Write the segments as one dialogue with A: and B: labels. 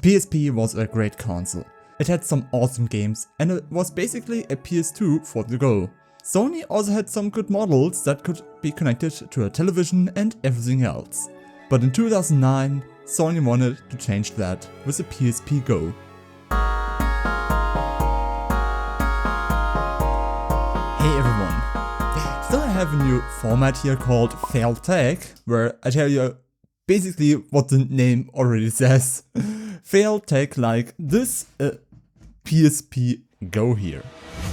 A: PSP was a great console. It had some awesome games and it was basically a PS2 for the go. Sony also had some good models that could be connected to a television and everything else. But in 2009, Sony wanted to change that with the PSPGo. Hey everyone! So I have a new format here called Failed Tech, where I tell you basically what the name already says. Failed Tech like this PSPGo here.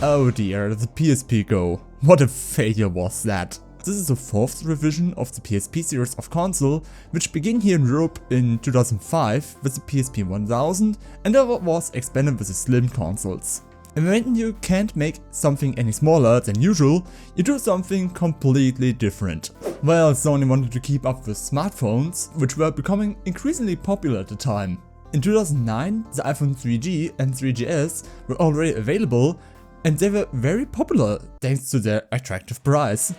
A: Oh dear, the PSPGo. What a failure was that. This is the 4th revision of the PSP series of console, which began here in Europe in 2005 with the PSP 1000 and then was expanded with the slim consoles. And when you can't make something any smaller than usual, you do something completely different. Well, Sony wanted to keep up with smartphones, which were becoming increasingly popular at the time. In 2009, the iPhone 3G and 3GS were already available, and they were very popular thanks to their attractive price.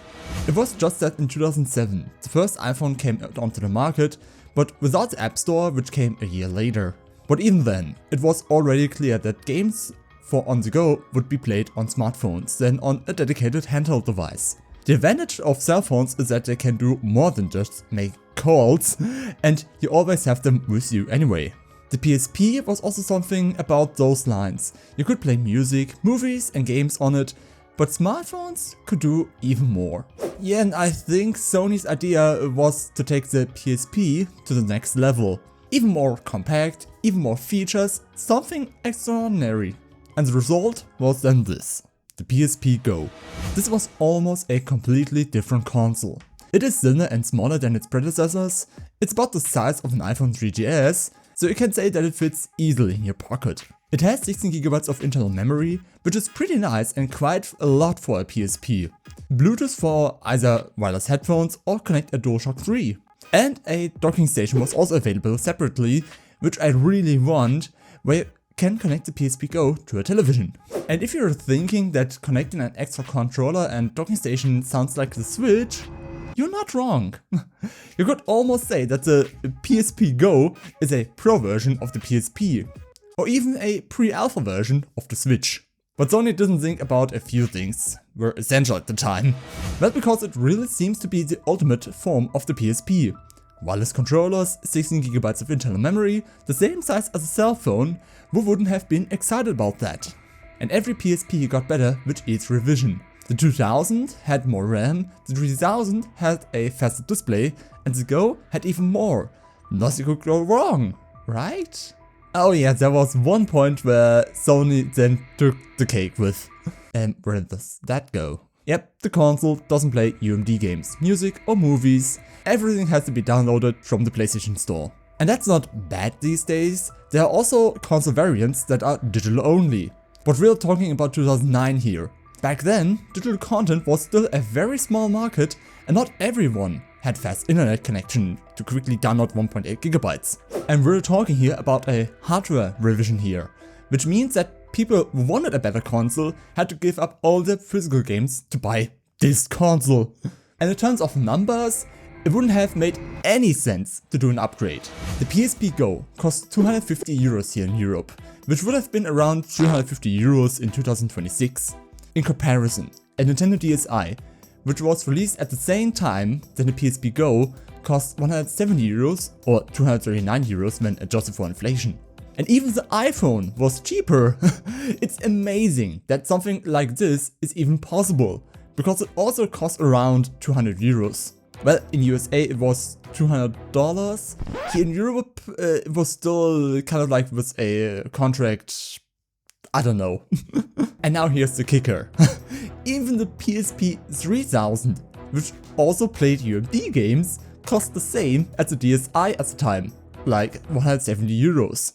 A: It was just that in 2007, the first iPhone came onto the market, but without the App Store, which came a year later. But even then, it was already clear that games for on the go would be played on smartphones than on a dedicated handheld device. The advantage of cell phones is that they can do more than just make calls, and you always have them with you anyway. The PSP was also something about those lines. You could play music, movies and games on it, but smartphones could do even more. Yeah, and I think Sony's idea was to take the PSP to the next level. Even more compact, even more features, something extraordinary. And the result was then this, the PSPGo. This was almost a completely different console. It is thinner and smaller than its predecessors, it's about the size of an iPhone 3GS, so you can say that it fits easily in your pocket. It has 16GB of internal memory, which is pretty nice and quite a lot for a PSP. Bluetooth for either wireless headphones or connect a DualShock 3. And a docking station was also available separately, which I really want, where you can connect the PSPGo to a television. And if you're thinking that connecting an extra controller and docking station sounds like the Switch, you're not wrong. You could almost say that the PSPGo is a pro version of the PSP, or even a pre-alpha version of the Switch. But Sony didn't think about a few things were essential at the time. That's because it really seems to be the ultimate form of the PSP. Wireless controllers, 16GB of internal memory, the same size as a cell phone, who wouldn't have been excited about that? And every PSP got better with each revision. The 2000 had more RAM, the 3000 had a faster display, and the Go had even more. Nothing could go wrong, right? Oh yeah, there was one point where Sony then took the cake with. And where does that go? Yep, the console doesn't play UMD games, music or movies. Everything has to be downloaded from the PlayStation Store. And that's not bad these days. There are also console variants that are digital only. But we're talking about 2009 here. Back then, digital content was still a very small market and not everyone had fast internet connection to quickly download 1.8GB. And we're talking here about a hardware revision here, which means that people who wanted a better console had to give up all their physical games to buy this console. And in terms of numbers, it wouldn't have made any sense to do an upgrade. The PSPGo cost 250 euros here in Europe, which would have been around 350 euros in 2026. In comparison, a Nintendo DSi, which was released at the same time than the PSPGo, cost 170 euros or 239 euros when adjusted for inflation. And even the iPhone was cheaper. It's amazing that something like this is even possible, because it also costs around 200 euros. Well, in USA it was $200. Here in Europe it was still kind of like with a contract, I don't know. And now here's the kicker. Even the PSP 3000, which also played UMD games, cost the same as the DSi at the time, like 170 euros.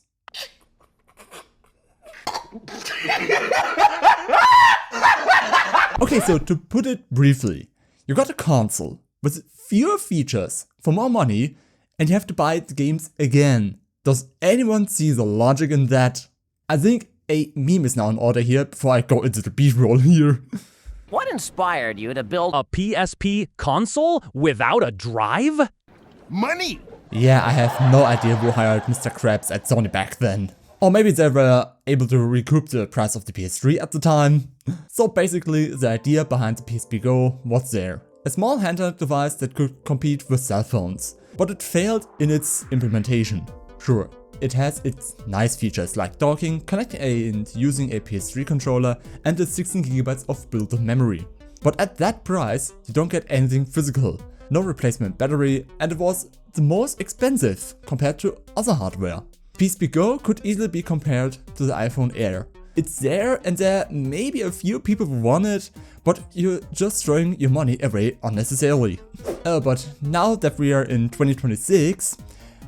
A: Okay, so to put it briefly, you got a console with fewer features for more money and you have to buy the games again. Does anyone see the logic in that? I think a meme is now in order here before I go into the B-roll here.
B: What inspired you to build
C: A PSP console without a drive?
D: Money!
A: Yeah, I have no idea who hired Mr. Krabs at Sony back then. Or maybe they were able to recoup the price of the PS3 at the time. So basically, the idea behind the PSPGo was there. A small handheld device that could compete with cell phones. But it failed in its implementation. Sure, it has its nice features like docking, connecting and using a PS3 controller and the 16GB of built-in memory. But at that price, you don't get anything physical. No replacement battery, and it was the most expensive compared to other hardware. PSPGo could easily be compared to the iPhone Air. It's there and there may be a few people who want it, but you're just throwing your money away unnecessarily. But now that we are in 2026,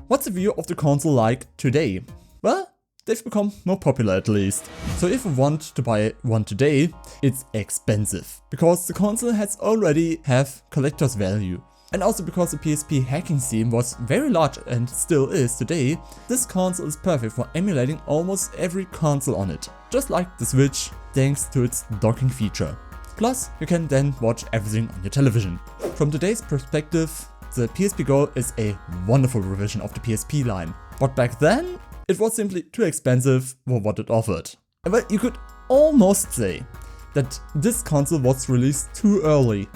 A: what's the view of the console like today? Well, they've become more popular at least. So if you want to buy one today, it's expensive, because the console has already have collector's value. And also because the PSP hacking scene was very large and still is today, this console is perfect for emulating almost every console on it. Just like the Switch, thanks to its docking feature. Plus, you can then watch everything on your television. From today's perspective, the PSPGo is a wonderful revision of the PSP line. But back then, it was simply too expensive for what it offered. But you could almost say that this console was released too early.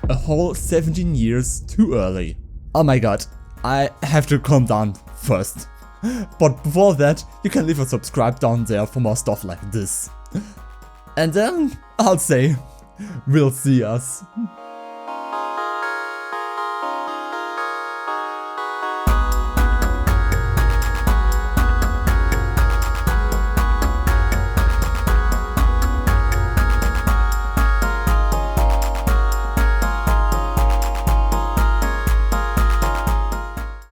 A: A whole 17 years too early. Oh my god, I have to calm down first. But before that, you can leave a subscribe down there for more stuff like this. And then I'll say, we'll see us.